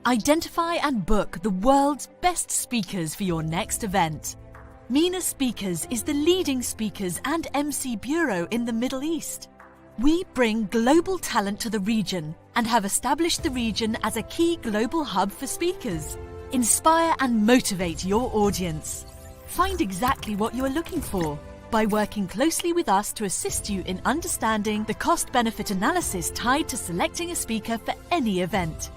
Identify and book the world's best speakers for your next event. MENA Speakers is the leading speakers and MC bureau in the Middle East. We bring global talent to the region and have established the region as a key global hub for speakers. Inspire and motivate your audience. Find exactly what you are looking for by working closely with us to assist you in understanding the cost-benefit analysis tied to selecting a speaker for any event.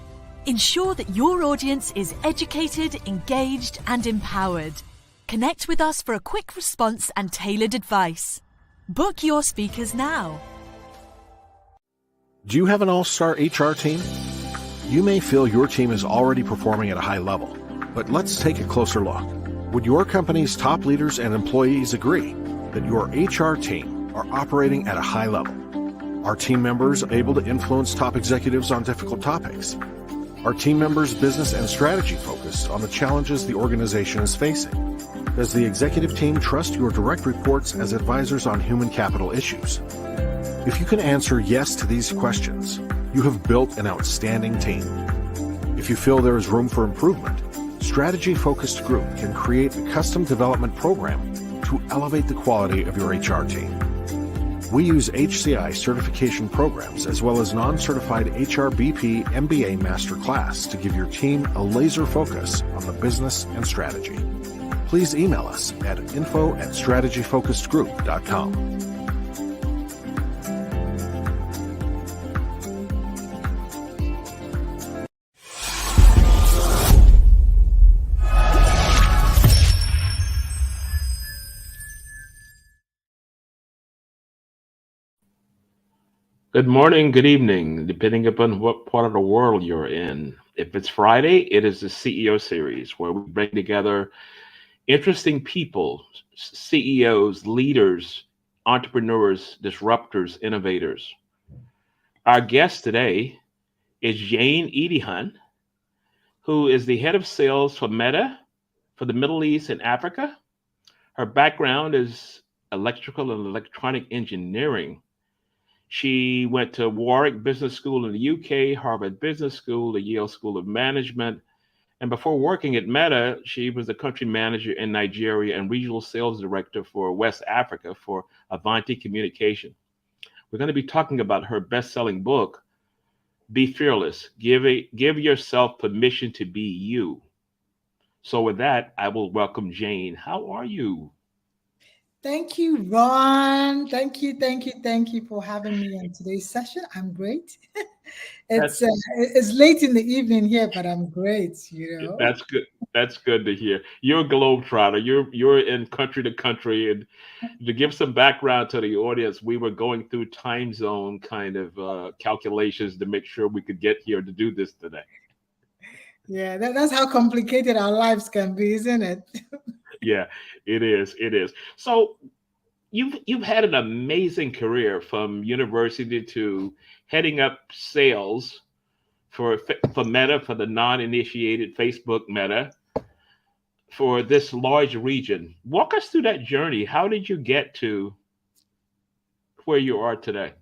Ensure that your audience is educated, engaged, and empowered. Connect with us for a quick response and tailored advice. Book your speakers now. Do you have an all-star HR team? You may feel your team is already performing at a high level, but let's take a closer look. Would your company's top leaders and employees agree that your HR team are operating at a high level? Are team members able to influence top executives on difficult topics? Are team members business and strategy focused on the challenges the organization is facing? Does the executive team trust your direct reports as advisors on human capital issues? If you can answer yes to these questions, you have built an outstanding team. If you feel there is room for improvement, Strategy Focused Group can create a custom development program to elevate the quality of your HR team. We use HCI certification programs as well as non-certified HRBP MBA Masterclass to give your team a laser focus on the business and strategy. Please email us at info@strategyfocusedgroup.com. Good morning, good evening, depending upon what part of the world you're in. If it's Friday, it is the CEO series where we bring together interesting people, CEOs, leaders, entrepreneurs, disruptors, innovators. Our guest today is Jane Egerton, who is the head of sales for MENA for the Middle East and Africa. Her background is electrical and electronic engineering. She went to Warwick Business School in the UK, Harvard Business School, the Yale School of Management. And before working at MENA, she was the country manager in Nigeria and regional sales director for West Africa for Avanti Communication. We're going to be talking about her best-selling book, Be Fearless, Give Yourself Permission to Be You. So with that, I will welcome Jane. How are you? Thank you, Ron. Thank you for having me on today's session. I'm great. It's late in the evening here, but I'm great. That's good. That's good to hear. You're a globetrotter. You're in country to country, and to give some background to the audience, we were going through time zone kind of calculations to make sure we could get here to do this today. Yeah, that's how complicated our lives can be, isn't it? Yeah, it is. It is. So you've had an amazing career from university to heading up sales for MENA, for the non-initiated Facebook MENA, for this large region. Walk us through that journey. How did you get to where you are today?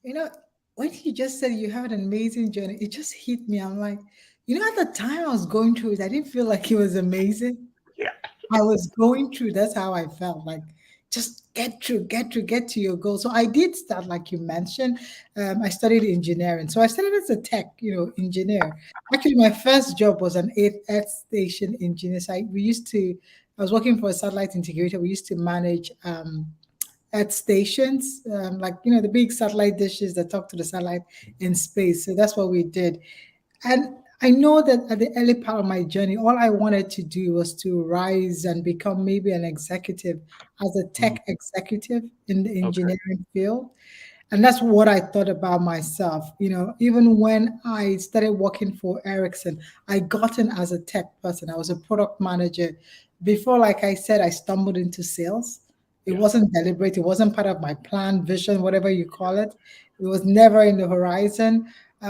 When you just said you have an amazing journey, it just hit me. I'm like, at the time I was going through it, I didn't feel like it was amazing. Yeah. I was going through, that's how I felt, like just get to your goal. So I did start, like you mentioned, I studied engineering. So I started as a tech, engineer. Actually, my first job was an earth station engineer. So I was working for a satellite integrator. We used to manage earth stations, the big satellite dishes that talk to the satellite in space. So that's what we did. And I know that at the early part of my journey, all I wanted to do was to rise and become maybe an executive as a tech executive in the engineering field. And that's what I thought about myself. Even when I started working for Ericsson, I got in as a tech person. I was a product manager. Before, like I said, I stumbled into sales. It wasn't deliberate. It wasn't part of my plan, vision, whatever you call it. It was never in the horizon.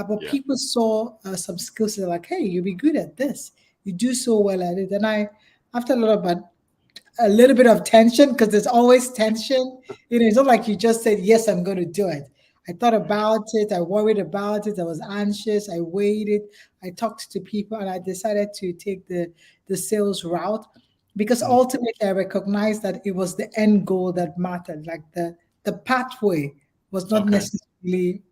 But people saw some skills. They're like, hey, you'll be good at this. You do so well at it. And after a little bit of tension, because there's always tension. It's not like you just said, yes, I'm going to do it. I thought about it. I worried about it. I was anxious. I weighed it. I talked to people, and I decided to take the sales route because Mm. ultimately I recognized that it was the end goal that mattered. Like the pathway was not Okay. necessarily,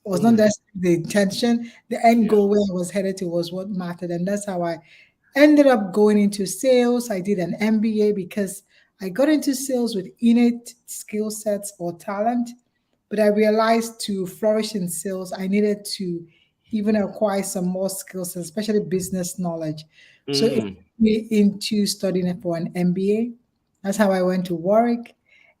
was not Mm. necessarily the intention. The end Yeah. goal where I was headed to was what mattered, and that's how I ended up going into sales. I did an MBA because I got into sales with innate skill sets or talent, but I realized to flourish in sales, I needed to even acquire some more skills, especially business knowledge. So it Mm. took me into studying for an MBA. That's how I went to Warwick.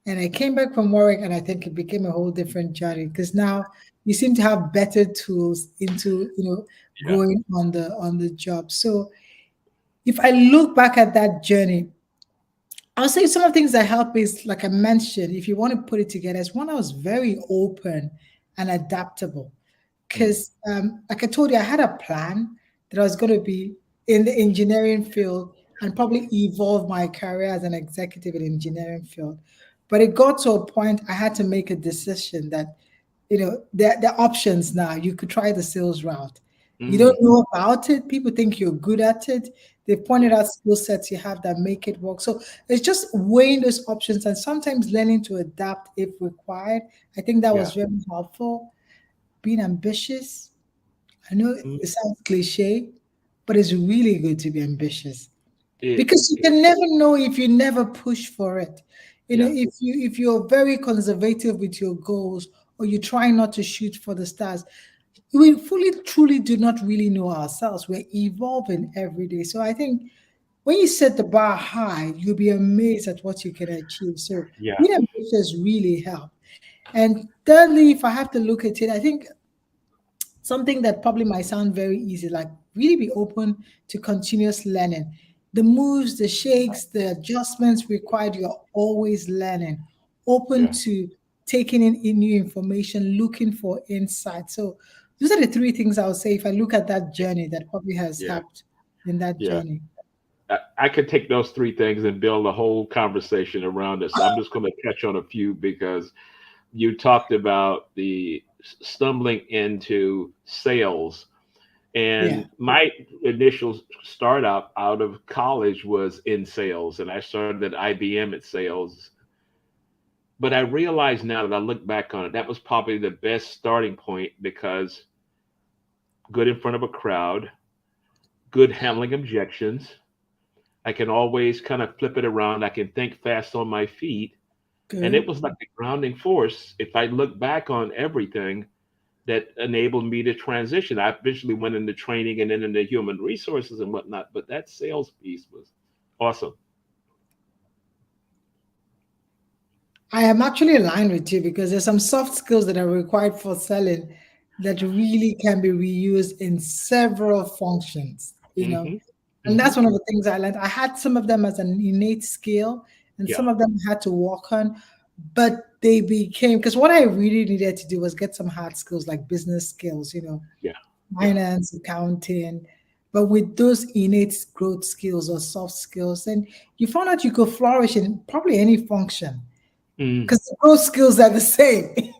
And I came back from Warwick, and I think it became a whole different journey because now you seem to have better tools into Yeah. going on the job. So if I look back at that journey, I'll say some of the things that help is, like I mentioned, if you want to put it together, is one, I was very open and adaptable. Mm. Because, like I told you, I had a plan that I was going to be in the engineering field and probably evolve my career as an executive in the engineering field. But it got to a point I had to make a decision that, there are options now. You could try the sales route. You don't Mm. know about it. People think you're good at it. They've pointed Yeah. out skill sets you have that make it work. So it's just weighing those options and sometimes learning to adapt if required. I think that Yeah. was very helpful. Being ambitious. I know Mm. it sounds cliche, but it's really good to be ambitious It, because you it, can never know if you never push for it. yeah. If you're very conservative with your goals or you try not to shoot for the stars, we fully truly do not really know ourselves. We're evolving every day. So I think when you set the bar high, you'll be amazed at what you can achieve. So Yeah. being ambitious really help. And thirdly, if I have to look at it, I think something that probably might sound very easy, like really be open to continuous learning. The moves, the shakes, the adjustments required, you're always learning, open Yeah. to taking in new information, looking for insight. So those are the three things I would say if I look at that journey that probably has Yeah. helped in that Yeah. journey. I could take those three things and build a whole conversation around this. I'm just going to touch on a few because you talked about the stumbling into sales. Yeah. And my initial start out of college was in sales, and I started at IBM at sales. But I realize now that I look back on it, that was probably the best starting point because good in front of a crowd, good handling objections. I can always kind of flip it around. I can think fast on my feet. And it Good. was like a grounding force. If I look back on everything, that enabled me to transition. I eventually went into training and then into human resources and whatnot, but that sales piece was awesome. I am actually aligned with you because there's some soft skills that are required for selling that really can be reused in several functions. Hmm. And Hmm. that's one of the things I learned. I had some of them as an innate skill, and Yeah, some of them I had to work on, but they became because what I really needed to do was get some hard skills like business skills, yeah, yeah. finance, accounting. But with those innate growth skills or soft skills, then you found out you could flourish in probably any function Mm, because the growth skills are the same.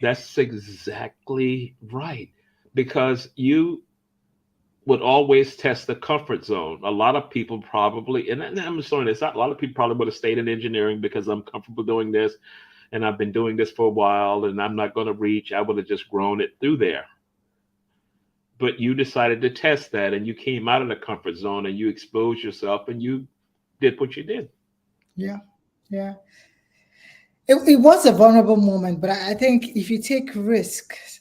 that's exactly right. Because you would always test the comfort zone. A lot of people probably, and I'm sorry, it's not a lot of people probably would have stayed in engineering because I'm comfortable doing this and I've been doing this for a while and I'm not going to reach. I would have just grown it through there. But you decided to test that and you came out of the comfort zone and you exposed yourself and you did what you did. Yeah, yeah. It was a vulnerable moment, but I think if you take risks,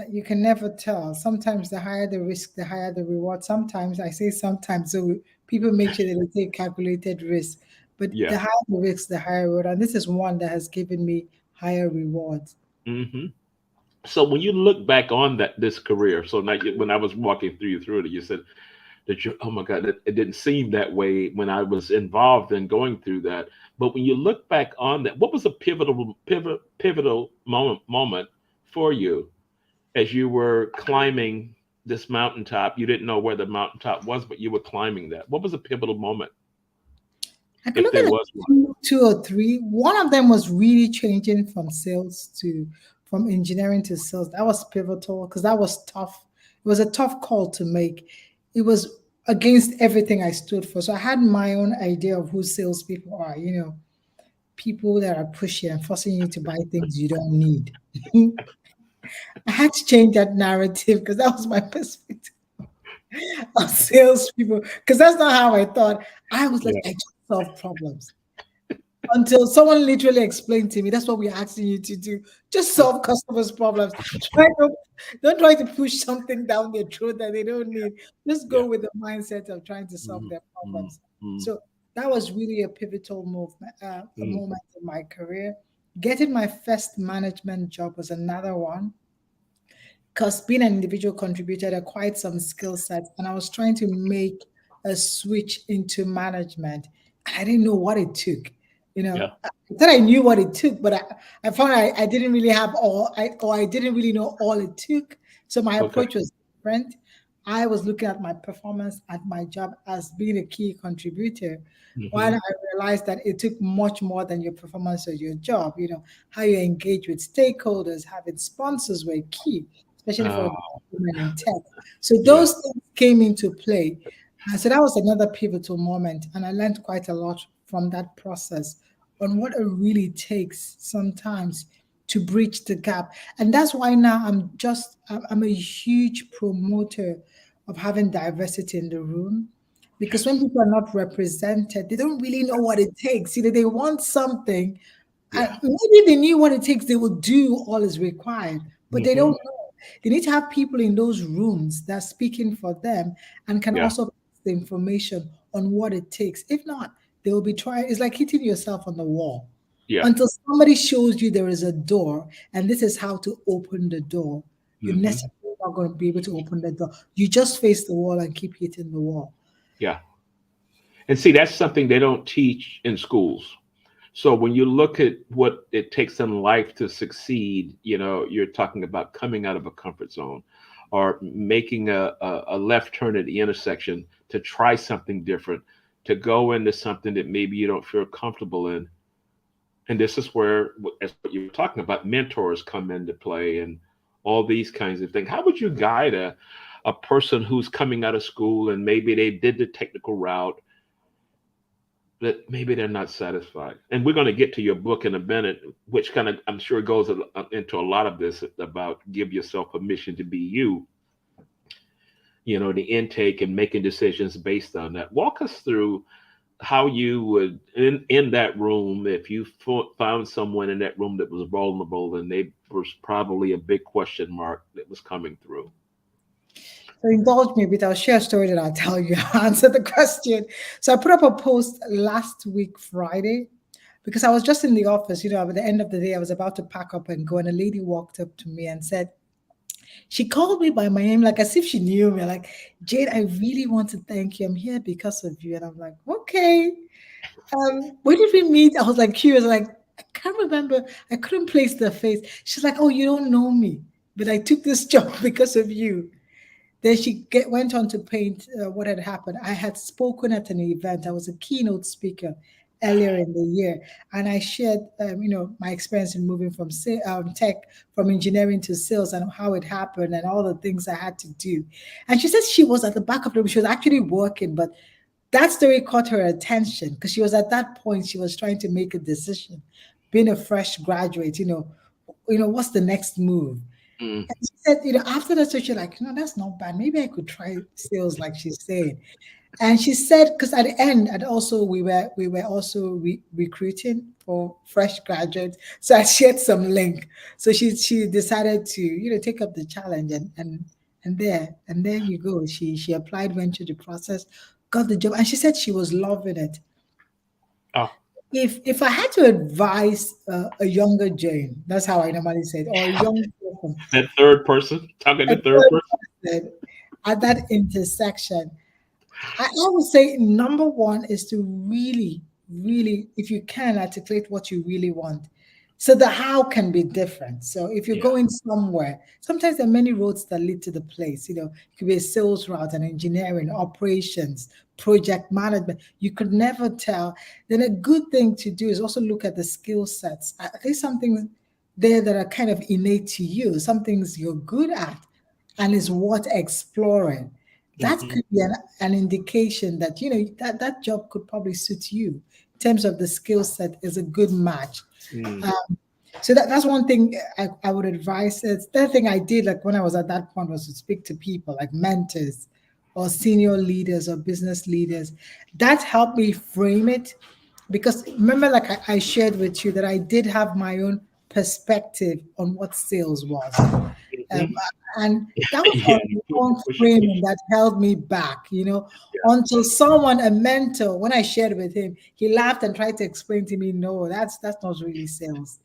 you can never tell. Sometimes the higher the risk, the higher the reward. Sometimes I say sometimes, so people make sure that they take calculated risk. But the Yeah. higher the risk, the higher reward. And this is one that has given me higher rewards. Hmm. So when you look back on this career, so now when I was walking through it, you said that you, oh my God, it didn't seem that way when I was involved in going through that. But when you look back on that, what was a pivotal moment for you as you were climbing this mountaintop? You didn't know where the mountaintop was, but you were climbing that. What was a pivotal moment? I could if look there at was one? two or three. One of them was really changing from engineering to sales. That was pivotal because that was tough. It was a tough call to make. It was against everything I stood for. So I had my own idea of who salespeople are. People that are pushy and forcing you to buy things you don't need. I had to change that narrative because that was my perspective of salespeople. Because that's not how I thought. I was like, Yeah. I just solve problems. Until someone literally explained to me, that's what we're asking you to do. Just solve customers' problems. Don't try to push something down their throat that they don't need. Just Yeah. go with the mindset of trying to solve Mm, their mm, problems. mm, So that was really a pivotal movement, a mm. moment in my career. Getting my first management job was another one because being an individual contributor had quite some skill sets, and I was trying to make a switch into management. I didn't know what it took. Yeah. I thought I knew what it took, but I found I didn't really have I didn't really know all it took. So my Okay. approach was different. I was looking at my performance at my job as being a key contributor, while Hmm. I realized that it took much more than your performance or your job. How you engage with stakeholders, having sponsors were key, especially for Uh, women in tech. So yeah. those things came into play. So that was another pivotal moment. And I learned quite a lot from that process on what it really takes sometimes to bridge the gap. And that's why now I'm a huge promoter of having diversity in the room. Because when Yes. people are not represented, they don't really know what it takes. They want something, and Yeah. maybe if they knew what it takes, they would do all is required, but they don't Hmm. know. They need to have people in those rooms that are speaking for them and can Yeah. also pass the information on what it takes. If not, they will be trying. It's like hitting yourself on the wall Yeah. until somebody shows you there is a door and this is how to open the door. You're Hmm. necessarily not going to be able to open the door. You just face the wall and keep hitting the wall. Yeah. And see, that's something they don't teach in schools. So when you look at what it takes in life to succeed, you're talking about coming out of a comfort zone or making a left turn at the intersection to try something different, to go into something that maybe you don't feel comfortable in. And this is where, as what you were talking about, mentors come into play and all these kinds of things. How would you guide a person who's coming out of school and maybe they did the technical route, that maybe they're not satisfied? And we're going to get to your book in a minute, which kind of, I'm sure, goes into a lot of this about give yourself permission to be you, the intake and making decisions based on that. Walk us through how you would, in that room, if you found someone in that room that was vulnerable and they was probably a big question mark that was coming through. So indulge me a bit. I'll share a story that I'll tell you. Answer the question. So I put up a post last week, Friday, because I was just in the office. At the end of the day, I was about to pack up and go, and a lady walked up to me and said, she called me by my name, like as if she knew me, like, Jade, I really want to thank you. I'm here because of you. And I'm like, okay. Where did we meet? I was like curious, like, I can't remember. I couldn't place the face. She's like, oh, you don't know me, but I took this job because of you. Then she went on to paint what had happened. I had spoken at an event. I was a keynote speaker earlier in the year, and I shared, my experience in moving from tech, from engineering to sales, and how it happened, and all the things I had to do. And she said she was at the back of the room. She was actually working, but that story caught her attention because she was at that point. She was trying to make a decision, being a fresh graduate. What's the next move? Mm. And she said, after that, so she's like, that's not bad. Maybe I could try sales, like she's saying. And she said, because at the end, and also we were also recruiting for fresh graduates. So I shared some link. So she decided to, take up the challenge and there you go. She applied, went through the process, got the job, and she said she was loving it. Oh, If I had to advise a younger Jane, that's how I normally say it, or a young person, that third person, talking a to third third person. person at that intersection, I would say number one is to really, really, if you can, articulate what you really want. So the how can be different. So if you're Yeah. going somewhere, sometimes there are many roads that lead to the place. You know, it could be a sales route, an engineering, operations, project management. You could never tell. Then a good thing to do is also look at the skill sets. There's something there that are kind of innate to you, some things you're good at, and is worth exploring. That Hmm. could be an indication that that job could probably suit you in terms of the skill set is a good match. Mm. So that's one thing I would advise. It's the thing I did like when I was at that point was to speak to people like mentors or senior leaders or business leaders. That helped me frame it because remember, like I shared with you that I did have my own perspective on what sales was. Um, Hmm. and that was Yeah, you my own push it, framing push. that held me back, Yeah. until someone, a mentor, when I shared with him, he laughed and tried to explain to me, no, that's not really sales.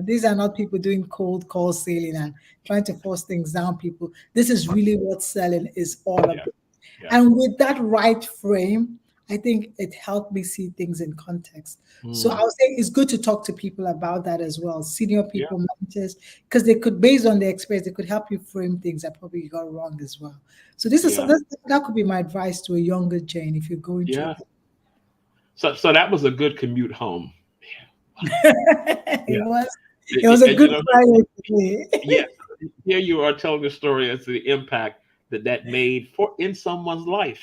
These are not people doing cold call selling and trying to force things down people. This is really what selling is all Yeah. about. Yeah. And with that right frame, I think it helped me see things in context. So I Mm. would say it's good to talk to people about that as well, senior Yeah. people, mentors, because they could, based on their experience, they could help you frame things that probably you got wrong as well. So Yeah. that could be my advice to a younger Jane if you're going through Yeah. So that was a good commute home. that. Yeah. It was a And good Friday to me. yeah, here you are telling the story as to the impact that made for in someone's life.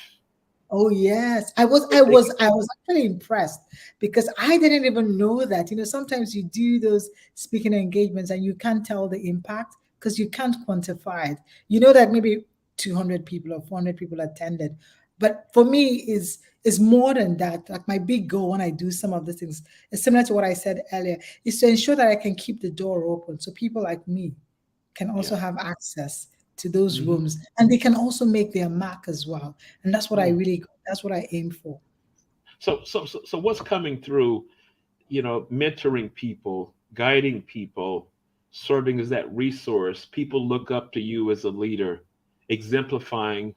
Oh yes, I was actually impressed because I didn't even know that. Sometimes you do those speaking engagements and you can't tell the impact because you can't quantify it. You know that maybe 200 people or 400 people attended, but for me is more than that. Like my big goal when I do some of the things is similar to what I said earlier, is to ensure that I can keep the door open so people like me can also Yeah. have access to those Hmm. rooms and they can also make their mark as well, and Mm. that's what I aim for. So what's coming through? Mentoring people, guiding people, serving as that resource. People look up to you as a leader, exemplifying,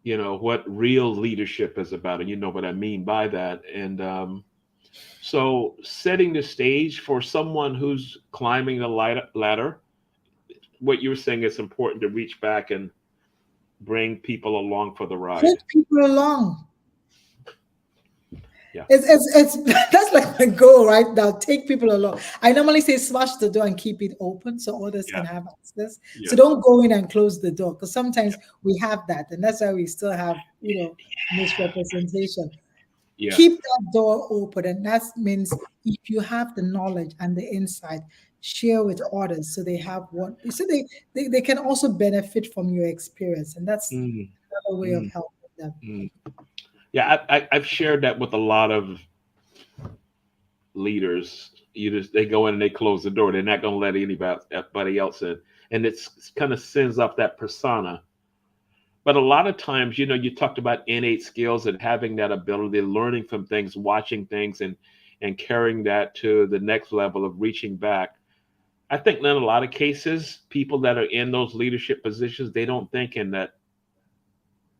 what real leadership is about, and you know what I mean by that. And so, setting the stage for someone who's climbing the ladder, what you were saying, it's important to reach back and bring people along for the ride. Take people along. Yeah. It's that's like the goal right now. Take people along. I normally say smash the door and keep it open so others Yeah. can have access. So Yeah. don't go in and close the door because Yeah. sometimes we have that, and that's why we still have misrepresentation. Yeah. Keep that door open, and that means if you have the knowledge and the insight, share with others so they have they can also benefit from your experience, and that's Mm, another way of mm, helping them. mm. Yeah. I've shared that with a lot of leaders. They go in and they close the door. They're not going to let anybody else in, and it's kind of sends up that persona. But a lot of times, you talked about innate skills and having that ability, learning from things, watching things, and carrying that to the next level of reaching back. I think in a lot of cases, people that are in those leadership positions, they don't think in that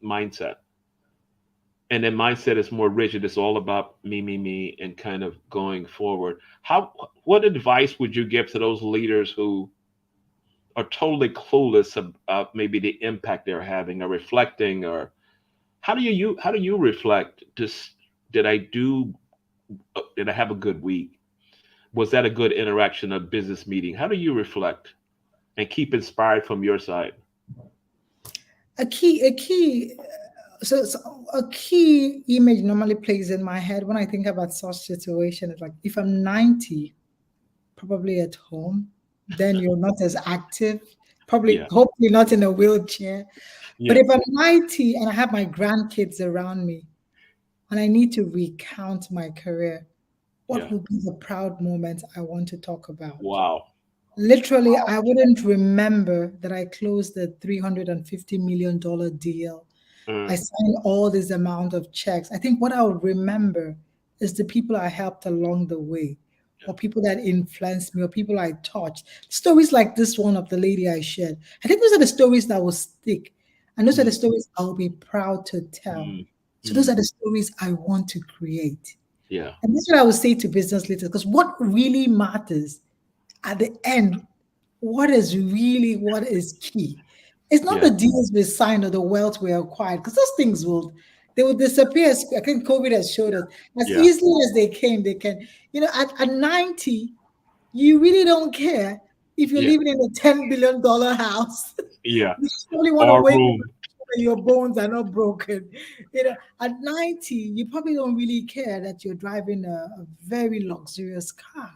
mindset. And then mindset is more rigid. It's all about me, and kind of going forward. What advice would you give to those leaders who are totally clueless about maybe the impact they're having or reflecting, or how do you reflect? Just did I do did I have a good week? Was that a good interaction, a business meeting? How do you reflect and keep inspired from your side? A key a key image normally plays in my head when I think about such situation is like if I'm 90, probably at home, then you're not as active, probably Yeah. hopefully not in a wheelchair. But Yeah. if I'm 90 and I have my grandkids around me and I need to recount my career, what Yeah. would be the proud moments I want to talk about? Wow. Literally, I wouldn't remember that I closed the $350 million deal. I Mm, signed all this amount of checks. I think what I'll remember is the people I helped along the way, yeah. or people that influenced me, or people I touched. Stories like this one of the lady I shared. I think those are the stories that will stick. And those are the Mm, stories I'll be proud to tell. mm, So those mm, are the stories I want to create. Yeah. And this is what I would say to business leaders, because what really matters at the end, what is key? It's not Yeah. the deals we signed or the wealth we acquired, because those things they will disappear. I think COVID has showed us as Yeah. easily as they came, they can. At 90, you really don't care if you're Yeah. living in a $10 billion house. Yeah. You only want to Or wake up room. and your bones are not broken. At 90, you probably don't really care that you're driving a very luxurious car.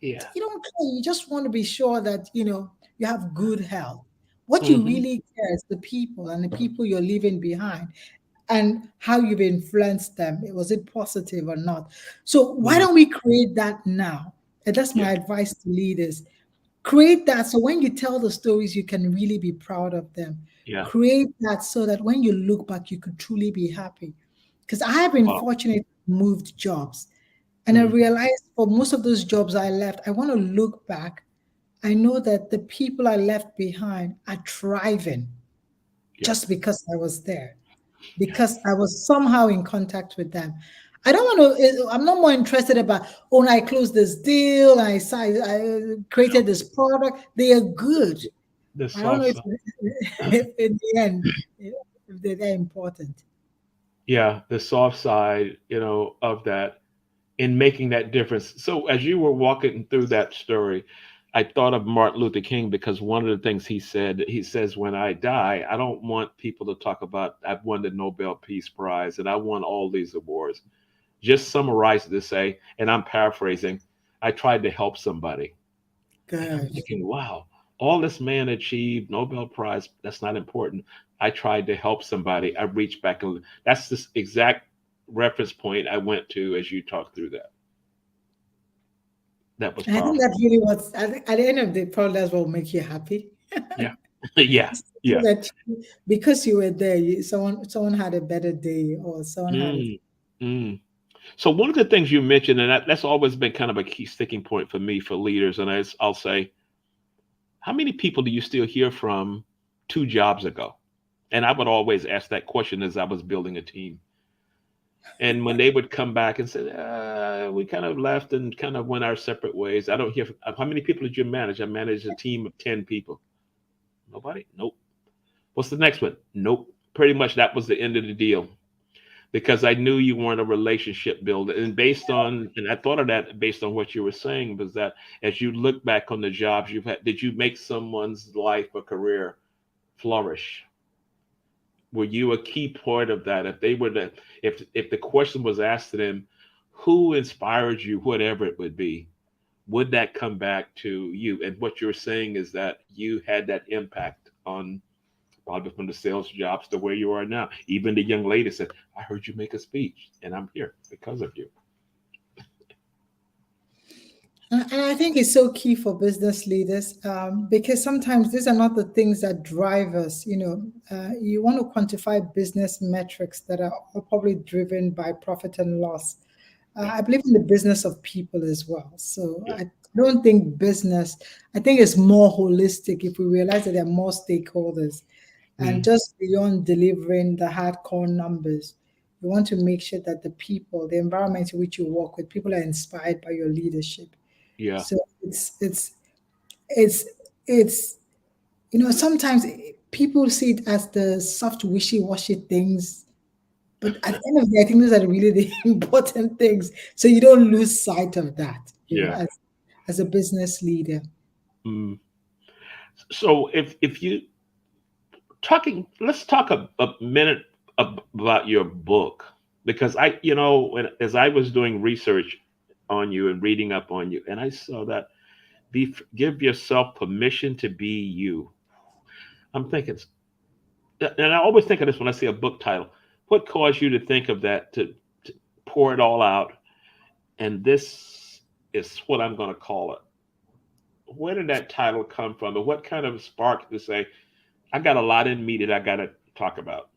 Yeah. You don't care. You just want to be sure that you have good health. What you Hmm. really care is the people and the people you're leaving behind, and how you've influenced them. Was it positive or not? So why Mm. don't we create that now? And that's my Yeah. advice to leaders. Create that so when you tell the stories, you can really be proud of them. Yeah. Create that so that when you look back, you could truly be happy. Because I have been Wow. fortunate to moved jobs. And I Mm. realized for most of those jobs I left, I want to look back. I know that the people I left behind are thriving Yeah. just because I was there, because I was somehow in contact with them. I don't want to, I'm not more interested about, oh, I closed this deal, I created this product. They are good. The I don't know soft if, side. if in the end, if they're important. Yeah. The soft side, of that in making that difference. So as you were walking through that story, I thought of Martin Luther King because one of the things he says, when I die, I don't want people to talk about I've won the Nobel Peace Prize and I won all these awards. Just summarize it to say, and I'm paraphrasing, I tried to help somebody. And I'm Good. thinking, wow, all this man achieved, Nobel Prize, that's not important. I tried to help somebody. I reached back and that's the exact reference point I went to as you talked through that. That was And I think powerful. that's really at the end of the day, probably that's what will make you happy. Yeah. Yeah. So Yeah. that because you were there, someone had a better day, or someone had Mm, mm. So one of the things you mentioned, and that's always been kind of a key sticking point for me for leaders, and I'll say, how many people do you still hear from 2 jobs ago? And I would always ask that question as I was building a team. And when they would come back and say, we kind of left and kind of went our separate ways. I don't hear how many people did you manage? I managed a team of 10 people. Nobody? Nope. What's the next one? Nope. Pretty much that was the end of the deal because I knew you weren't a relationship builder. And I thought of that based on what you were saying, was that as you look back on the jobs you've had, did you make someone's life or career flourish? Were you a key part of that? If they were the, if the question was asked to them, who inspired you, whatever it would be, would that come back to you? And what you're saying is that you had that impact on probably from the sales jobs to where you are now. Even the young lady said, I heard you make a speech and I'm here because of you. And I think it's so key for business leaders, because sometimes these are not the things that drive us. You want to quantify business metrics that are probably driven by profit and loss. Yeah. I believe in the business of people as well. So Yeah. I don't think business, I think it's more holistic if we realize that there are more stakeholders. And Mm, just beyond delivering the hardcore numbers, you want to make sure that the people, the environment in which you work with, people are inspired by your leadership. yeah. So it's it's sometimes people see it as the soft wishy-washy things, but at the end of the day, I think those are really the important things. So you don't lose sight of that, Yeah. as a business leader. Mm. So if you let's talk a minute about your book because as I was doing research on you and reading up on you, and I saw that give yourself permission to be you. I'm thinking, and I always think of this when I see a book title. What caused you to think of that to pour it all out? And this is what I'm going to call it. Where did that title come from? And what kind of spark to say, I got a lot in me that I got to talk about?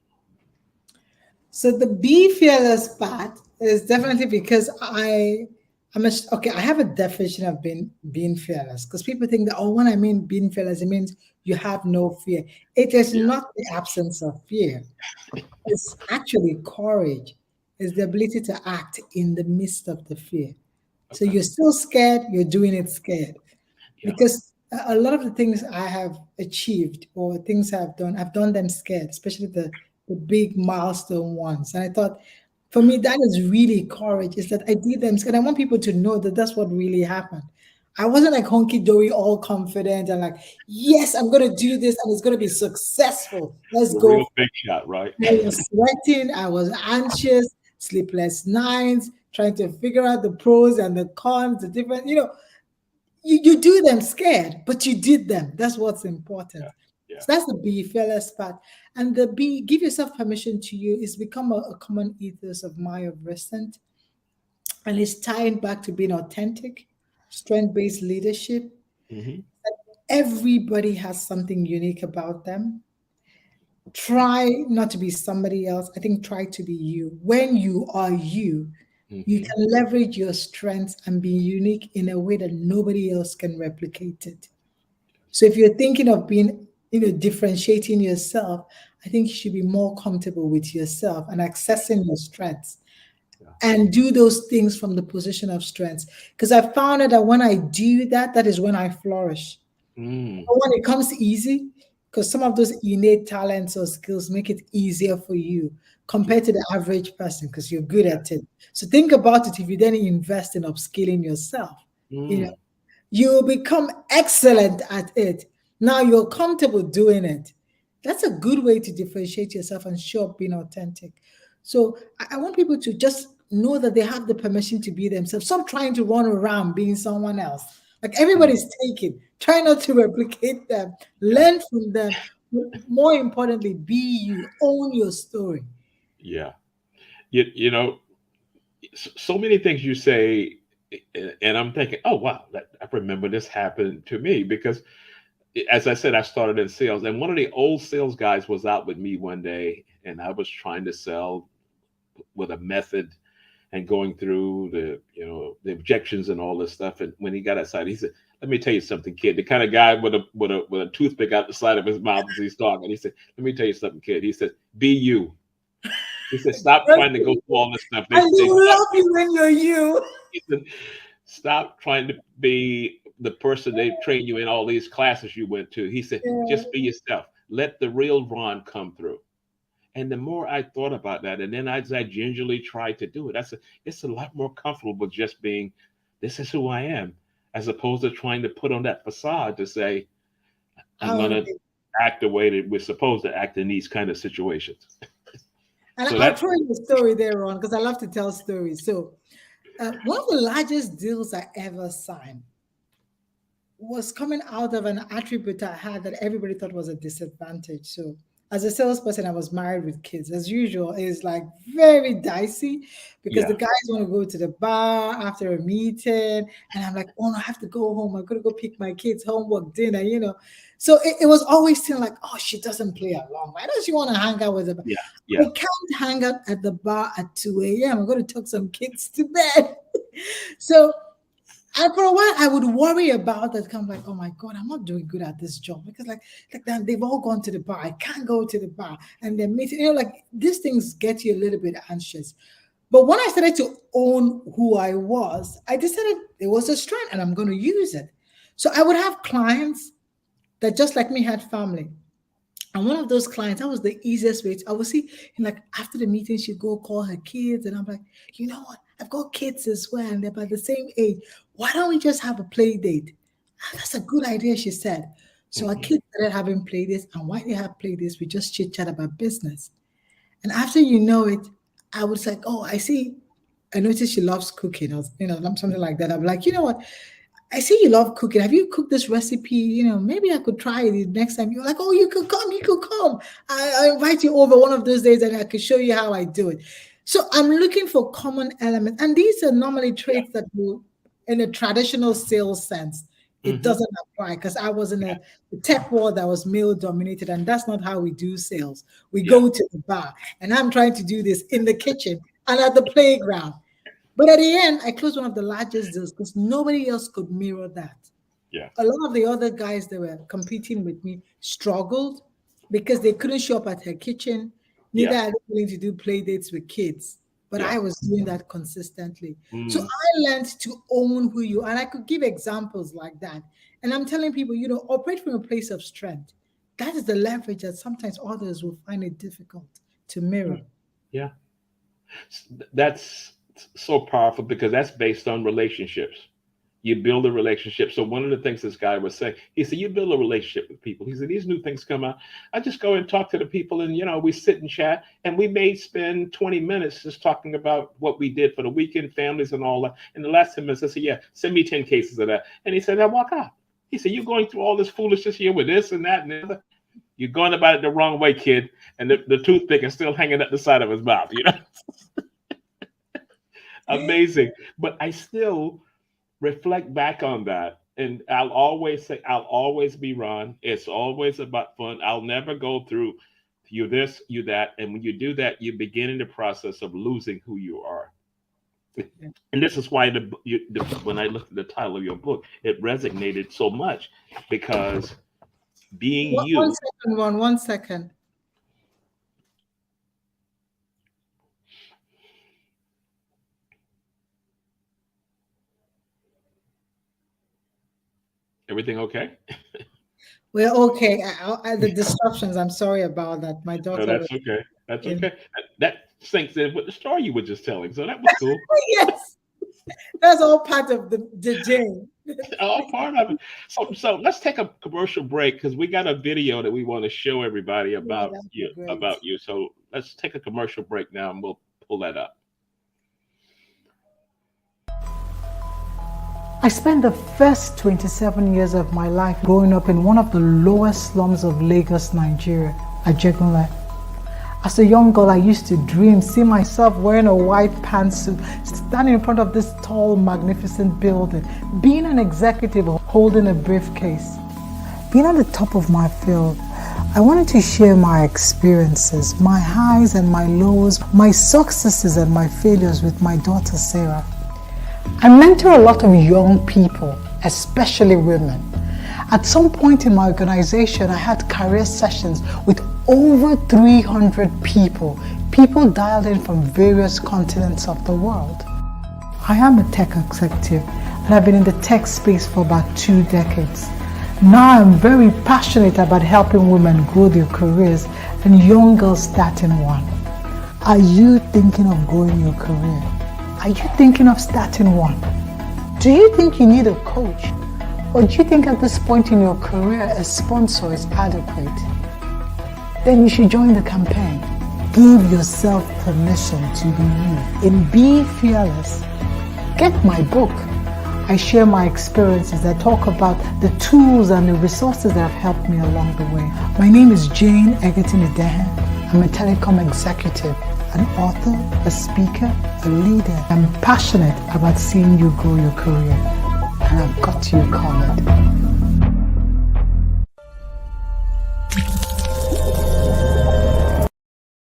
So the be fearless part is definitely because okay. I have a definition of being fearless, because people think that, oh, when I mean being fearless, it means you have no fear. It is Yeah. not the absence of fear. It's actually courage. is the ability to act in the midst of the fear. So Okay. you're still scared, you're doing it scared. Yeah. Because a lot of the things I have achieved or things I've done them scared, especially the big milestone ones. And I thought, for me, that is really courage, is that I did them scared. I want people to know that that's what really happened. I wasn't like honky dory, all confident and like, yes, I'm going to do this and it's going to be successful. Let's The go. real big shot, right? I was sweating, I was anxious, sleepless nights, trying to figure out the pros and the cons, the different, you do them scared, but you did them. That's what's important. Yeah. Yeah. So that's the be fearless part. And the be give yourself permission to you is become a common ethos of Maya Recent. And it's tying back to being authentic, strength-based leadership. Hmm. Everybody has something unique about them. Try not to be somebody else. I think try to be you. When you are you, you Hmm. can leverage your strengths and be unique in a way that nobody else can replicate it. So if you're thinking of being, differentiating yourself, I think you should be more comfortable with yourself and accessing your strengths Yeah. and do those things from the position of strengths. Because I found out that when I do that, that is when I flourish. Mm. But when it comes easy, because some of those innate talents or skills make it easier for you compared to the average person because you're good Yeah. at it. So think about it. If you then invest in upskilling yourself, you know, Mm. you become excellent at it. Now you're comfortable doing it. That's a good way to differentiate yourself and show up being authentic. So I want people to just know that they have the permission to be themselves. Stop trying to run around being someone else. Like Mm. everybody's taken. Try not to replicate them. Yeah. Learn from them. More importantly, be you. Own your story. Yeah. You know, so many things you say, and I'm thinking, oh wow, I remember this happened to me because, as I said, I started in sales, and one of the old sales guys was out with me one day, and I was trying to sell with a method and going through the objections and all this stuff. And when he got outside, he said, "Let me tell you something, kid." The kind of guy with a toothpick out the side of his mouth as he's talking. He said, "Let me tell you something, kid." He said, "Be you." He said, "Stop trying to go through all this stuff." And they They will love you when you're you. He said, "Stop trying to be the person they train you in all these classes you went to." He said, Yeah. "Just be yourself. Let the real Ron come through." And the more I thought about that, and then as I gingerly tried to do it, it's a lot more comfortable just being, this is who I am, as opposed to trying to put on that facade to say, I'm How going to act the way that we're supposed to act in these kind of situations. And So I'll that, throw in a story there on because I love to tell stories. So, one of the largest deals I ever signed was coming out of an attribute I had that everybody thought was a disadvantage. So, as a salesperson, I was married with kids. As usual, it's like very dicey because the yeah, guys want to go to the bar after a meeting, and I'm like, oh no, I have to go home. I'm gonna go pick my kids' homework, dinner. So it was always feeling like, oh, she doesn't play along. Why does she want to hang out with the bar? yeah, I yeah, can't hang out at the bar at 2 a.m. I'm going to tuck some kids to bed. So and for a while, I would worry about that. I'm like, oh my God, I'm not doing good at this job because, like then they've all gone to the bar. I can't go to the bar, and they're meeting. Like these things get you a little bit anxious. But when I started to own who I was, I decided it was a strength, and I'm going to use it. So I would have clients that just like me had family. And one of those clients, that was the easiest way. I would see, like after the meeting, she'd go call her kids, and I'm like, you know what? I've got kids as well, and they're about the same age. Why don't we just have a play date? "Ah, that's a good idea," she said. So our hmm, kids started having play dates, and while they have play dates, we just chit chat about business. And after you know it, I was like, oh, I see. I noticed she loves cooking, or something like that. I'm like, you know what? I see you love cooking. Have you cooked this recipe? Maybe I could try it next time. You're like, oh, you could come. You could come. I invite you over one of those days and I could show you how I do it. So I'm looking for common elements. And these are normally yeah, traits that will, in a traditional sales sense, it hmm, doesn't apply because I was in a tech world that was male dominated. And that's not how we do sales. We yeah, go to the bar and I'm trying to do this in the kitchen and at the playground. But at the end, I closed one of the largest deals because nobody else could mirror that. yeah, A lot of the other guys that were competing with me struggled because they couldn't show up at her kitchen, neither yeah, are they willing to do play dates with kids. but Yeah. I was doing that consistently. So Mm. I learned to own who you are. And I could give examples like that. And I'm telling people, operate from a place of strength. That is the leverage that sometimes others will find it difficult to mirror. Yeah. That's so powerful because that's based on relationships. You build a relationship. So one of the things this guy was saying, he said, you build a relationship with people. He said, these new things come out. I just go and talk to the people and, we sit and chat and we may spend 20 minutes just talking about what we did for the weekend, families and all that. And the last 10 minutes, I said, yeah, send me 10 cases of that. And he said, I walk out. He said, you're going through all this foolishness here with this and that and the other. You're going about it the wrong way, kid. And the toothpick is still hanging at the side of his mouth, Amazing. But I still reflect back on that. And I'll always say, I'll always be Ron. It's always about fun. I'll never go through you this, you that. And when you do that, you begin in the process of losing who you are. And this is why when I looked at the title of your book, it resonated so much because being One you. second, 1 second. Everything okay? We're okay. The disruptions, I'm sorry about that. My No, daughter was that's okay. That's in. okay. That sinks in with the story you were just telling. So that was cool. Yes, that's all part of the Jane. All part of it. So let's take a commercial break because we got a video that we want to show everybody Yeah, about that'd be you. great. So let's take a commercial break now, and we'll pull that up. I spent the first 27 years of my life growing up in one of the lowest slums of Lagos, Nigeria, Ajegunle. As a young girl, I used to see myself wearing a white pantsuit, standing in front of this tall, magnificent building, being an executive holding a briefcase. Being at the top of my field, I wanted to share my experiences, my highs and my lows, my successes and my failures with my daughter, Sarah. I mentor a lot of young people, especially women. At some point in my organization, I had career sessions with over 300 people dialed in from various continents of the world. I am a tech executive and I've been in the tech space for about 2 decades. Now I'm very passionate about helping women grow their careers and young girls starting one. Are you thinking of growing your career? Are you thinking of starting one? Do you think you need a coach? Or do you think at this point in your career a sponsor is adequate? Then you should join the campaign. Give yourself permission to be you and be fearless. Get my book. I share my experiences. I talk about the tools and the resources that have helped me along the way. My name is Jane Egerton-Idehen. I'm a telecom executive, an author, a speaker, a leader. I'm passionate about seeing you grow your career. And I've got you covered.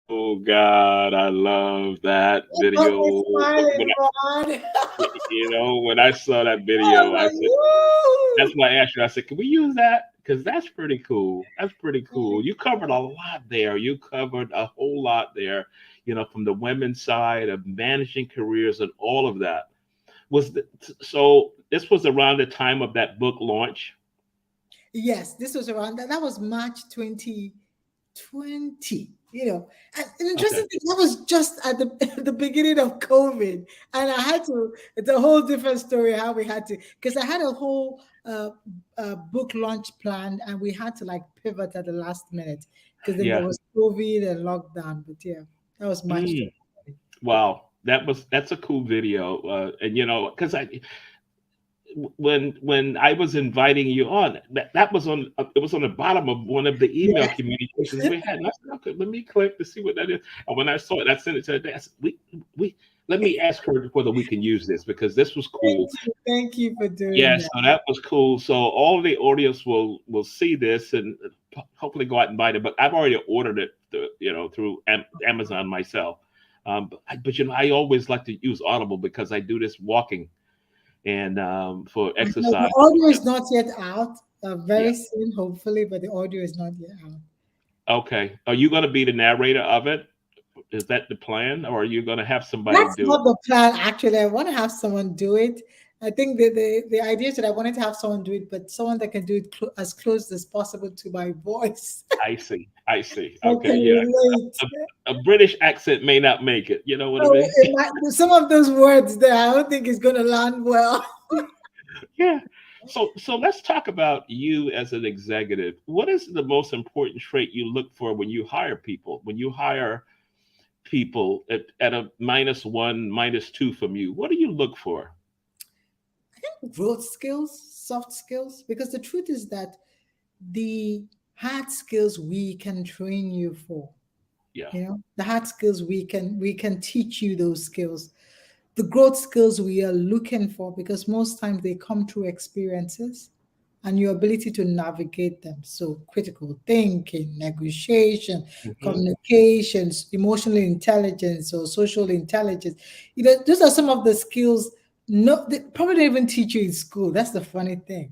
Oh God, I love that video. When I saw that video, I said, that's why I asked you. I said, can we use that? Because that's pretty cool. That's pretty cool. You covered a lot there. You covered a whole lot there, from the women's side of managing careers and all of that. So this was around the time of that book launch? Yes, this was around that. That was March 2020. And interesting thing, that was just at the beginning of COVID, and I had to. It's a whole different story how we had to, because I had a whole book launch planned, and we had to pivot at the last minute because then there was COVID and lockdown. But yeah, that was March 2020. Wow, that's a cool video, and because when I was inviting you on, that was on it was on the bottom of one of the email communications we had. And I said, okay, let me click to see what that is. And when I saw it, I sent it to her. I said, let me ask her whether we can use this because this was cool. Thank you for doing that. that. So that was cool. So all the audience will see this and hopefully go out and buy it. But I've already ordered it, through Amazon myself. But I always like to use Audible because I do this walking. And for exercise. The audio is not yet out. Very soon, hopefully, but the audio is not yet out. Okay. Are you going to be the narrator of it? Is that the plan, or are you going to have somebody That's do it? not the plan, actually. I want to have someone do it. I think the idea is that I wanted to have someone do it, but someone that can do it as close as possible to my voice. I see. I see. I Okay. can Yeah. relate. A British accent may not make it. You know what I So mean? some of those words there, I don't think it's going to land well. Yeah. So let's talk about you as an executive. What is the most important trait you look for when you hire people? When you hire people at a -1, -2 from you, what do you look for? Growth skills, soft skills, because the truth is that the hard skills we can train you for. Yeah. The hard skills we can teach you those skills. The growth skills we are looking for, because most times they come through experiences and your ability to navigate them. So critical thinking, negotiation, Hmm. communications, emotional intelligence, or social intelligence. Those are some of the skills. No, they probably don't even teach you in school. That's the funny thing.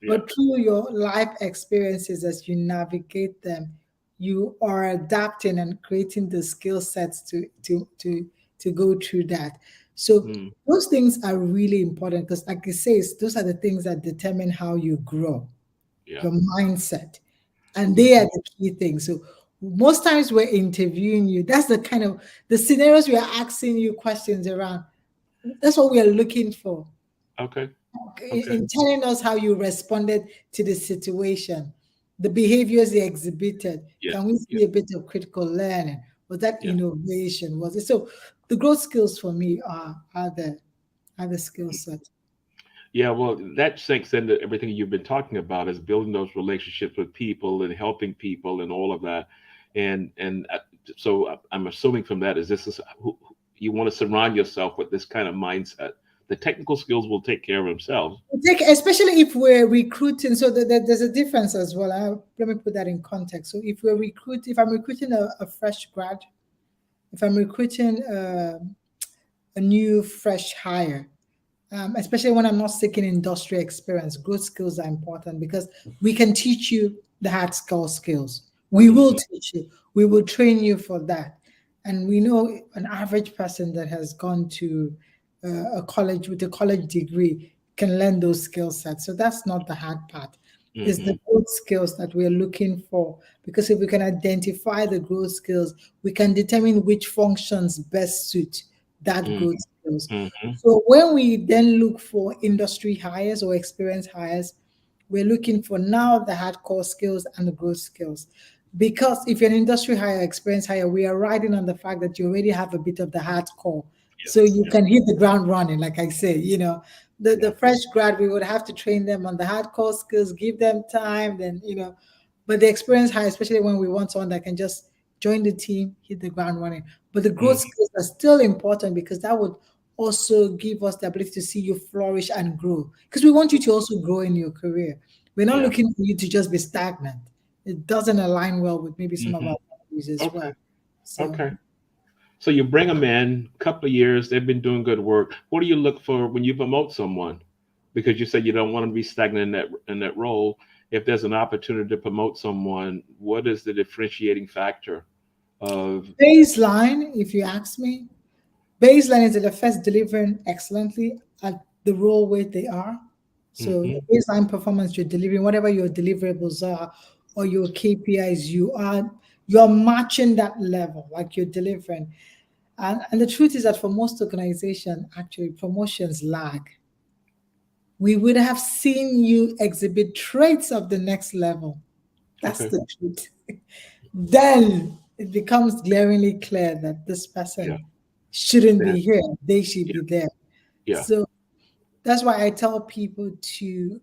Yeah. But through your life experiences, as you navigate them, you are adapting and creating the skill sets to go through that. So Mm, those things are really important, because, like it says, those are the things that determine how you grow, yeah. your mindset, and they are Hmm. the key things. So most times we're interviewing you. That's the kind of the scenarios we are asking you questions around. That's what we are looking for Okay. in Okay. telling us how you responded to the situation, the behaviors they exhibited. Yeah. Can we Yeah. see a bit of critical learning? Was that Yeah. innovation? Was it so? The growth skills for me are the skill set. Yeah, well, that sinks into everything you've been talking about is building those relationships with people and helping people and all of that. And I'm assuming from that is you want to surround yourself with this kind of mindset. The technical skills will take care of themselves. Especially if we're recruiting, so there's a difference as well. Let me put that in context. So if I'm recruiting a fresh grad, if I'm recruiting a new fresh hire, especially when I'm not seeking industry experience, growth skills are important, because we can teach you the hard skill skills. We will Hmm. teach you. We will train you for that. And we know an average person that has gone to a college with a college degree can learn those skill sets. So that's not the hard part. It's the Hmm. growth skills that we're looking for. Because if we can identify the growth skills, we can determine which functions best suit that Hmm. growth skills. Hmm. So when we then look for industry hires or experience hires, we're looking for now the hardcore skills and the growth skills. Because if you're an industry hire, experience hire, we are riding on the fact that you already have a bit of the hardcore. Yeah. So you Yeah. can hit the ground running, like I say, the Yeah. fresh grad, we would have to train them on the hardcore skills, give them time, then. But the experience hire, especially when we want someone that can just join the team, hit the ground running. But the growth Hmm. skills are still important, because that would also give us the ability to see you flourish and grow. Because we want you to also grow in your career. We're not Yeah. looking for you to just be stagnant. It doesn't align well with maybe some of Hmm. our values as well. Okay. So Okay. So you bring them in, a couple of years, they've been doing good work. What do you look for when you promote someone? Because you said you don't want them to be stagnant in that role. If there's an opportunity to promote someone, what is the differentiating factor of? baseline, if you ask me, baseline is that the first delivering excellently at the role where they are. So your Hmm. baseline performance, you're delivering whatever your deliverables are, or your KPIs, you're matching that level, like you're delivering. And the truth is that for most organizations, actually promotions lag. We would have seen you exhibit traits of the next level. That's Okay. the truth. Then it becomes glaringly clear that this Yeah. person shouldn't Yeah. be here. They should Yeah. be there. Yeah. So that's why I tell people to,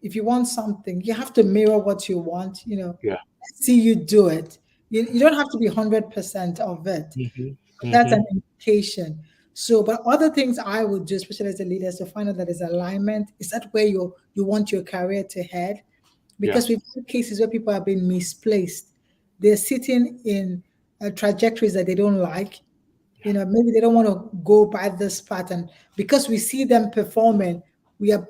if you want something, you have to mirror what you want. Yeah. See you do it. You don't have to be 100% of it. Hmm. That's Hmm. an indication. So, but other things I would do, especially as a leader, is to find out that there's alignment. Is that where you want your career to head? Yeah. Because we've had cases where people have been misplaced. They're sitting in trajectories that they don't like. Maybe they don't want to go by this pattern. Because we see them performing, we are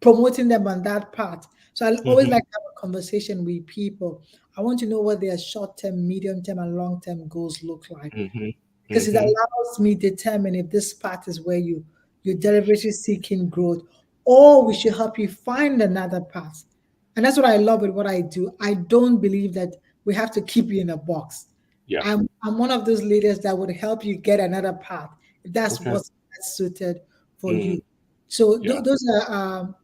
promoting them on that path. So I always Mm-hmm. like to have a conversation with people. I want to know what their short-term, medium-term, and long-term goals look like, Mm-hmm. because it Mm-hmm. allows me determine if this path is where you're deliberately seeking growth, or we should help you find another path. And that's what I love with what I do. I don't believe that we have to keep you in a box. Yeah. I'm one of those leaders that would help you get another path if that's Okay. what's best suited for Mm, you. So yeah. those are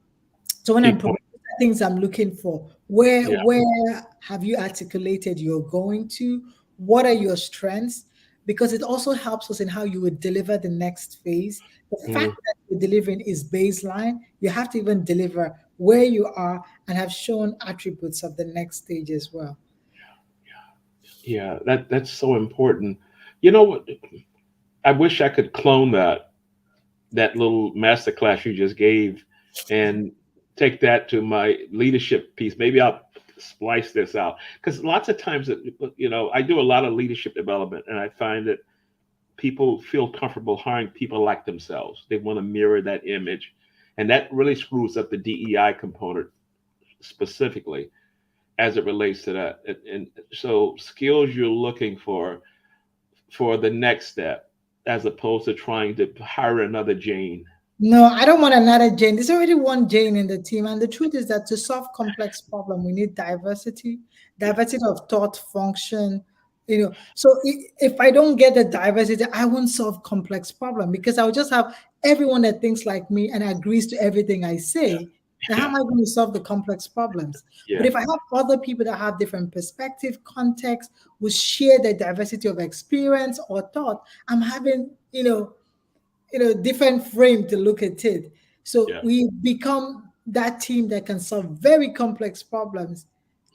so when Key I'm point. things I'm looking for, Yeah. where have you articulated you're going to? What are your strengths? Because it also helps us in how you would deliver the next phase. The fact Mm, that you're delivering is baseline. You have to even deliver where you are and have shown attributes of the next stage as well. yeah. That's so important. You know what? I wish I could clone that little master class you just gave and take that to my leadership piece. Maybe I'll splice this out because lots of times, I do a lot of leadership development, and I find that people feel comfortable hiring people like themselves. They want to mirror that image, and that really screws up the DEI component specifically as it relates to that. And so, skills you're looking for the next step, as opposed to trying to hire another Jane. No, I don't want another Jane. There's already one Jane in the team. And the truth is that to solve complex problem, we need diversity, Yeah. diversity of thought, function. So if I don't get the diversity, I won't solve complex problem, because I'll just have everyone that thinks like me and agrees to everything I say. Then how Yeah. am I going to solve the complex problems? But Yeah. if I have other people that have different perspective, context, will share the diversity of experience or thought, I'm having, different frame to look at it. So Yeah. we become that team that can solve very complex problems,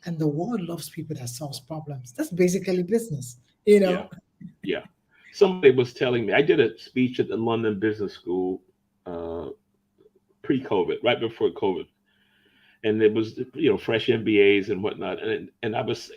and the world loves people that solves problems. That's basically business, you Yeah. know. Yeah. Somebody was telling me, I did a speech at the London Business School uh, pre-COVID, right before COVID, and it was fresh MBAs and whatnot, and I was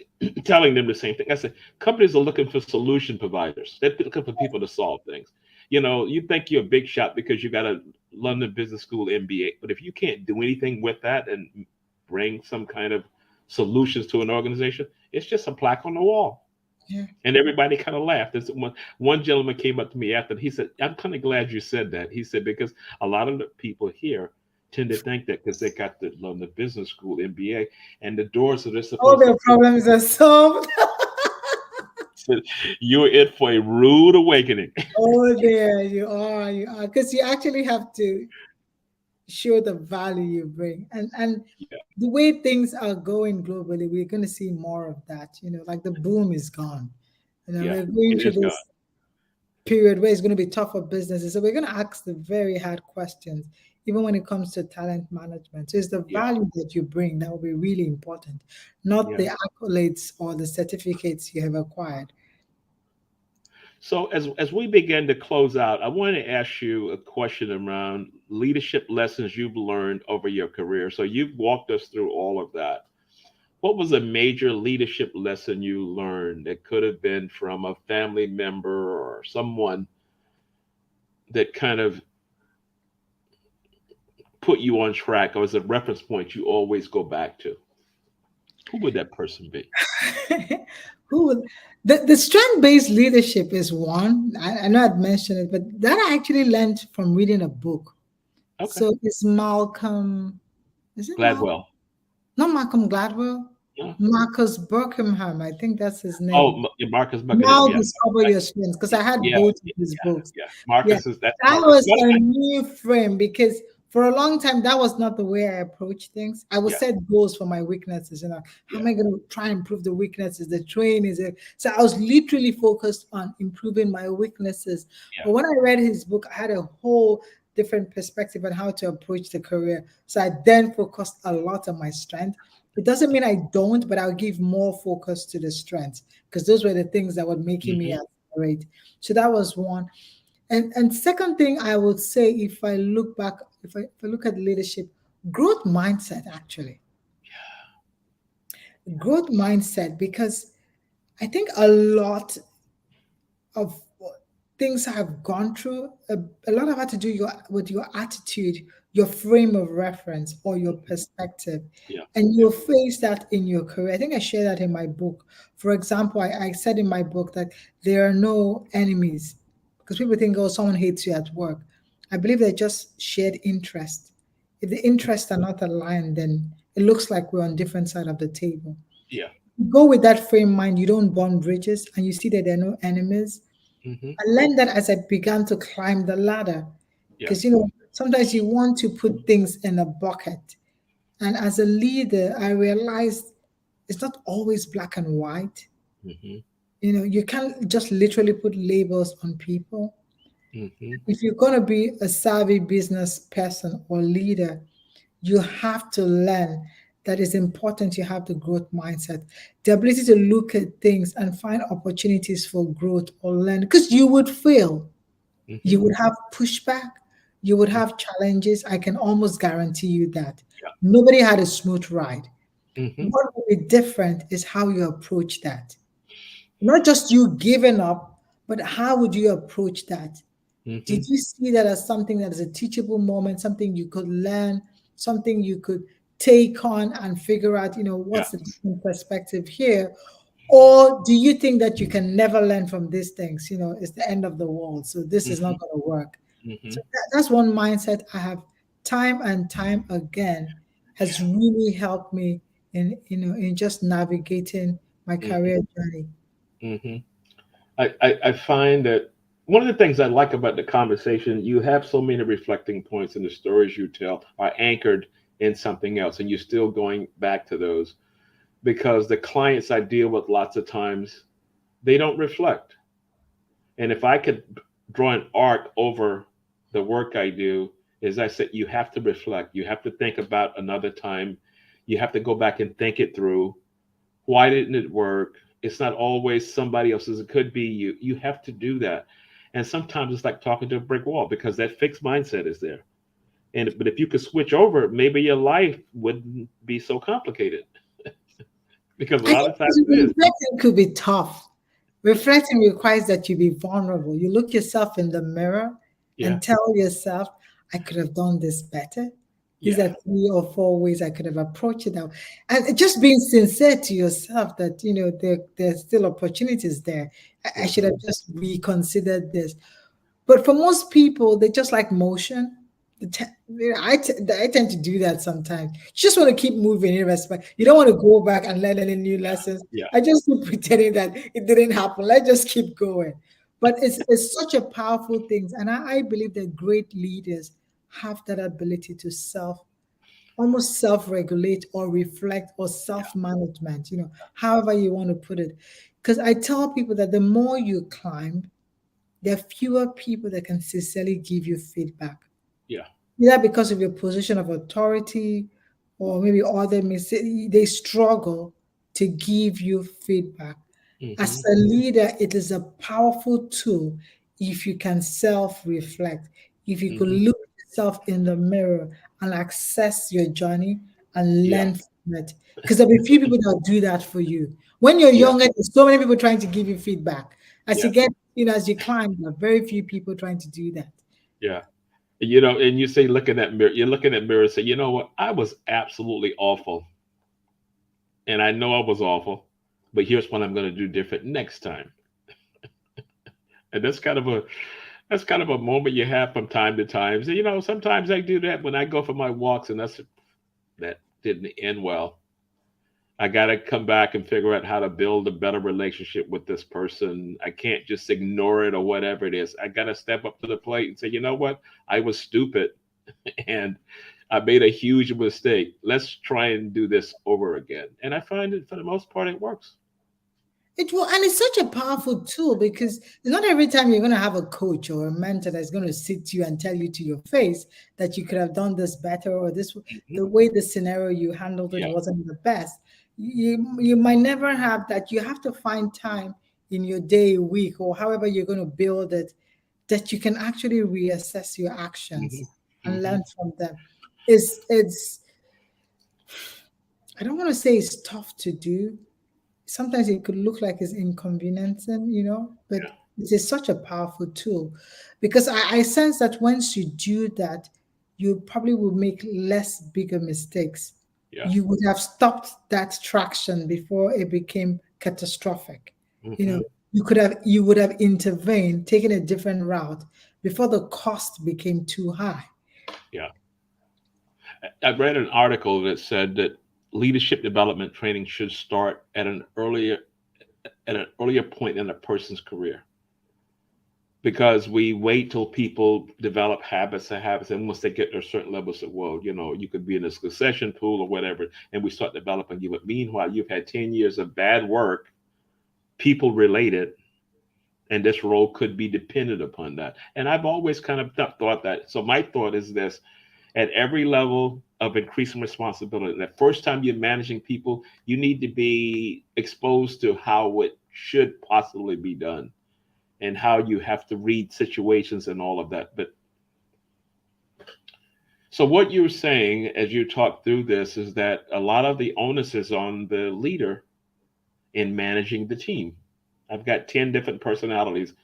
telling them the same thing. I said companies are looking for solution providers. They're looking for people to solve things. You think you're a big shot because you got a London Business School MBA, but if you can't do anything with that and bring some kind of solutions to an organization, it's just a plaque on the wall. Yeah. And everybody kind of laughed. This one gentleman came up to me after. He said, "I'm kind of glad you said that." He said because a lot of the people here tend to think that because they got the London Business School MBA and the doors that they're All supposed to their problems are solved. open, you're in for a rude awakening. Oh, there you are, because you actually have to show the value you bring, and Yeah, the way things are going globally, we're going to see more of that. Like the boom is gone. yeah, We're going it through is God. this period where it's going to be tough for businesses. So we're going to ask the very hard questions, even when it comes to talent management. So it's the Yeah, value that you bring that will be really important, not yeah. the accolades or the certificates you have acquired. So as we begin to close out, I want to ask you a question around leadership lessons you've learned over your career. So you've walked us through all of that. What was a major leadership lesson you learned that could have been from a family member or someone that kind of put you on track or as a reference point you always go back to? Who would that person be? Who would the strength-based leadership is one. I know I'd mentioned it, but that I actually learned from reading a book. Okay. So it's Malcolm, is it Malcolm? Gladwell. Not Malcolm Gladwell. Yeah. Marcus Burkenham, I think that's his Oh, name. Marcus Buckingham. Now Yeah. discover your strengths, because I had Yeah. both of Yeah. his books. Yeah. Yeah, Marcus is that's that Marcus. was a new frame, because for a long time that was not the way I approach things. I would Yeah. set goals for my weaknesses. How Yeah. am I going to try and improve the weaknesses? The train is it. So I was literally focused on improving my weaknesses. Yeah. But when I read his book, I had a whole different perspective on how to approach the career. So I then focused a lot on my strength. It doesn't mean I don't, but I'll give more focus to the strengths, because those were the things that were making me Hmm. accelerate. So that was one. And second thing I would say, if I look back, if I look at leadership, growth mindset actually, growth mindset, because I think a lot of things have gone through, a lot of had to do with your attitude, your frame of reference, or your perspective. Yeah. And you'll face that in your career. I think I share that in my book. For example, I said in my book that there are no enemies because people think, oh, someone hates you at work. I believe they're just shared interest. If the interests are not aligned, then it looks like we're on different side of the table. Yeah. Go with that frame mind, you don't burn bridges, and you see that there are no enemies. Hmm. I learned that as I began to climb the ladder. Yeah. Because, sometimes you want to put things in a bucket. And as a leader, I realized it's not always black and white. Hmm. You can't just literally put labels on people. Hmm. If you're going to be a savvy business person or leader, you have to learn that it's important you have the growth mindset, the ability to look at things and find opportunities for growth or learn, because you would fail. Hmm. You would have pushback, you would have challenges. I can almost guarantee you that. Yeah. Nobody had a smooth ride. Hmm. What will be different is how you approach that. Not just you giving up, but how would you approach that? Hmm. Did you see that as something that is a teachable moment, something you could learn, something you could take on and figure out, Yeah. what's the different perspective here? Or do you think that you can never learn from these things? It's the end of the world. So this is Hmm. not going to work. Hmm. So that's one mindset I have time and time again has really helped me in just navigating my Hmm. career journey. Hmm. I find that one of the things I like about the conversation, you have so many reflecting points, and the stories you tell are anchored in something else, and you're still going back to those because the clients I deal with lots of times they don't reflect. And if I could draw an arc over the work I do, as I said, you have to reflect. You have to think about another time. You have to go back and think it through. Why didn't it work? It's not always somebody else's. It could be you. You have to do that. And sometimes it's like talking to a brick wall because that fixed mindset is there. And but if you could switch over, maybe your life wouldn't be so complicated because a I lot think of times it is. reflecting could be tough. Reflecting requires that you be vulnerable. You look yourself in the mirror Yeah. and tell yourself, I could have done this better. These Yeah. are 3 or 4 ways I could have approached it now. And just being sincere to yourself that, there's still opportunities there. I Yeah. should have just reconsidered this. But for most people, they just like motion. I tend to do that sometimes. You just want to keep moving irrespective. You don't want to go back and learn any new lessons. Yeah. I just keep pretending that it didn't happen. Let's just keep going. But it's such a powerful thing. And I believe that great leaders have that ability to almost self-regulate or reflect or self-management, however you want to put it. Because I tell people that the more you climb, there are fewer people that can sincerely give you feedback, Yeah. either because of your position of authority or maybe other they struggle to give you feedback. As Hmm. a leader, it is a powerful tool if you can self-reflect, if you could Hmm. look yourself in the mirror and assess your journey and Yeah. learn from it. Because there'll be few people that will do that for you. When you're Yeah. younger, there's so many people trying to give you feedback. As you Yeah. get, as you climb, there are very few people trying to do that. Yeah. And you say, look in that mirror, you look in that mirror and say, you know what? I was absolutely awful. And I know I was awful, but here's what I'm going to do different next time. And that's kind of a moment you have from time to time. So, sometimes I do that when I go for my walks, and that didn't end well. I got to come back and figure out how to build a better relationship with this person. I can't just ignore it or whatever it is. I got to step up to the plate and say, you know what? I was stupid and I made a huge mistake. Let's try and do this over again. And I find it for the most part, it works. It will, and it's such a powerful tool because not every time you're going to have a coach or a mentor that's going to sit to you and tell you to your face that you could have done this better or this Hmm. the way the scenario you handled it Yeah. wasn't the best. You might never have that. You have to find time in your day, week, or however you're going to build it that you can actually reassess your actions Hmm. and Hmm. learn from them. It's I don't want to say it's tough to do. Sometimes it could look like it's inconveniencing, but Yeah. it is such a powerful tool because I sense that once you do that, you probably will make less bigger mistakes. Yeah. You would have stopped that traction before it became catastrophic. You Hmm. know, you would have intervened, taken a different route before the cost became too high. Yeah. I read an article that said that leadership development training should start at an earlier point in a person's career, because we wait till people develop habits, and once they get to a certain level, say, well, you could be in a succession pool or whatever, and we start developing you. But meanwhile, you've had 10 years of bad work, people related, and this role could be dependent upon that. And I've always kind of thought that. So my thought is this: at every level of increasing responsibility, the first time you're managing people, you need to be exposed to how it should possibly be done and how you have to read situations and all of that. But so what you're saying as you talk through this is that a lot of the onus is on the leader in managing the team. I've got 10 different personalities.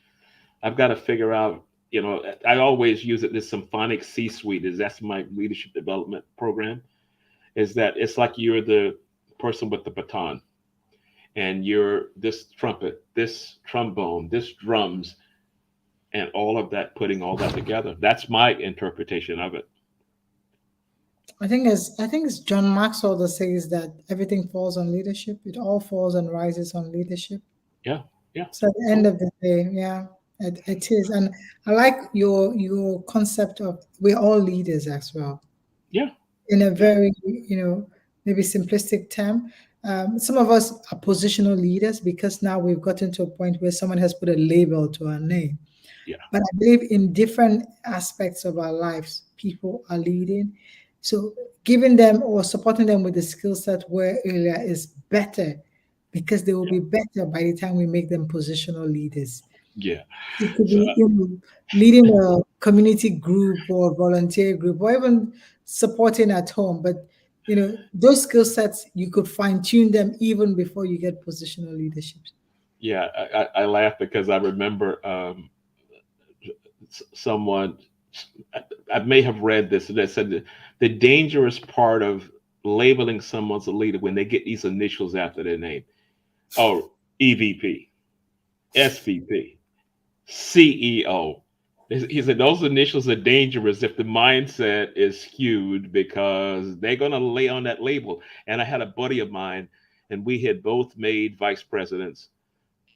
I've got to figure out, I always use it, this symphonic C-suite, is that's my leadership development program, is that it's like you're the person with the baton, and you're this trumpet, this trombone, this drums, and all of that, putting all that together. That's my interpretation of it. I think it's John Maxwell that says that everything falls on leadership. It all falls and rises on leadership. Yeah, yeah. So at the end of the day, yeah, it is. And I like your concept of we're all leaders as well. Yeah, In a yeah, very, maybe simplistic term. Some of us are positional leaders because now we've gotten to a point where someone has put a label to our name. yeah, But I believe in different aspects of our lives, people are leading. So giving them or supporting them with the skill set where earlier is better because they will yeah, be better by the time we make them positional leaders. yeah. It could So be leading a community group or volunteer group or even supporting at home. But those skill sets you could fine tune them even before you get positional leadership. yeah, I laugh because I remember someone, I may have read this, that said that the dangerous part of labeling someone's a leader when they get these initials after their name. Oh, EVP, SVP, CEO. He said those initials are dangerous if the mindset is skewed, because they're going to lay on that label. And I had a buddy of mine, and we had both made vice presidents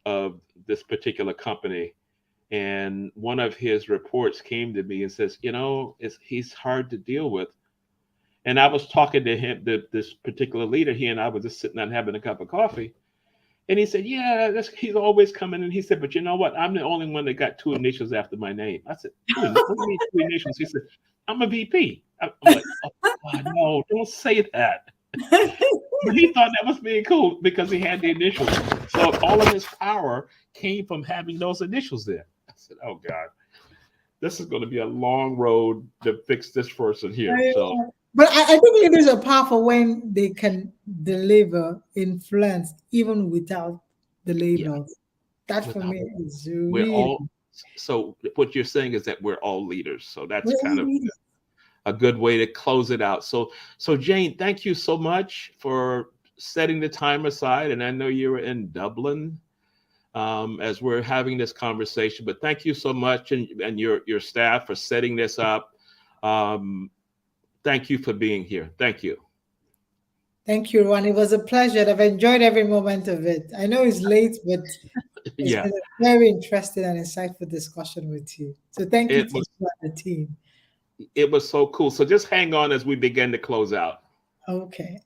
of this particular company. And one of his reports came to me and says, he's hard to deal with. And I was talking to him, this particular leader. He and I were just sitting down having a cup of coffee. And he said, yeah, he's always coming in. He said, but you know what? I'm the only one that got two initials after my name. I said, what do you mean two initials? He said, I'm a VP. I'm like, oh, God, no, don't say that. But he thought that was being cool because he had the initials. So all of his power came from having those initials there. I said, oh, God, this is going to be a long road to fix this person here. So, But I think leaders are powerful when they can deliver influence even without the yeah, labels. That for without, me is we're really all, so what you're saying is that we're all leaders. So that's we're kind all of leaders. a good way to close it out. So Jane, thank you so much for setting the time aside. And I know you were in Dublin as we're having this conversation, but thank you so much, and your staff, for setting this up. Thank you for being here. Thank you. Thank you, Ron. It was a pleasure. I've enjoyed every moment of it. I know it's late, but it's Yeah, been a very interesting and insightful discussion with you. So thank you it to was you and the team. it was so cool. So just hang on as we begin to close out. Okay.